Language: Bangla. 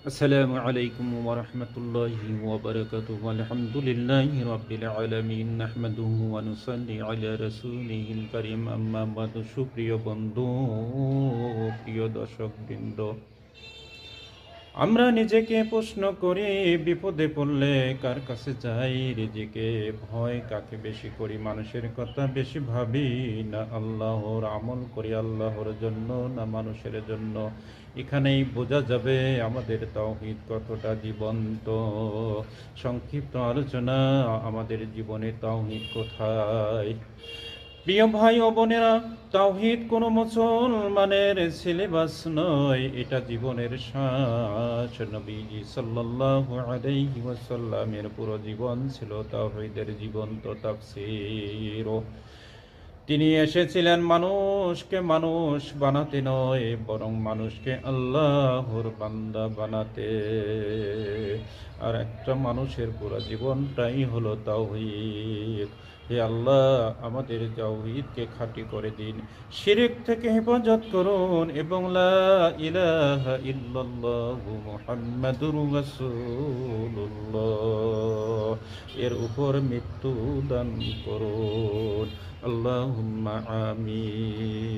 আসসালামু আলাইকুম ওয়া রাহমাতুল্লাহি ওয়া বারাকাতুহু আলহামদুলিল্লাহি রাব্বিল আলামিন নাহমাদুহু ওয়া নুসাল্লি আলা রাসূলিহিল কারীম আম্মা বা'দু সুপ্রিয় বন্ধু প্রিয় দর্শকবৃন্দ আমরা নিজেকে প্রশ্ন করি বিপদে পড়লে কার কাছে যাই রিজিকে ভয় কাকে বেশি করি মানুষের কথা বেশি ভাবি না আল্লাহর আমল করি আল্লাহর জন্য না মানুষের জন্য এখানেই বোঝা যাবে আমাদের তাওহীদ কতটা জীবন্ত সংক্ষিপ্ত আলোচনা আমাদের জীবনে তাওহীদ কোথায় প্রিয় ভাই ও বোনেরা তাওহীদ কোনো মুসলমানের সিলেবাস নয়, এটা জীবনের শ্বাস। নবীজি সাল্লাল্লাহু আলাইহি ওয়াসাল্লামের পুরো জীবন ছিল তাওহীদের জীবন্ত তাফসীর। তিনি এসেছিলেন মানুষকে মানুষ বানাতে নয়, বরং মানুষকে আল্লাহর বান্দা বানাতে। আর একটা মানুষের পুরো জীবনটাই হলো তাওহীদ। হে আল্লাহ, আমাদের তাওহীদকে খাঁটি করে দিন, শিরক থেকে হেফাজত করুন এবং লা ইলাহা ইল্লাল্লাহু মুহাম্মাদুর রাসূলুল্লাহ এর উপর মৃত্যু দান করুন। আল্লাহুম্মা আমিন।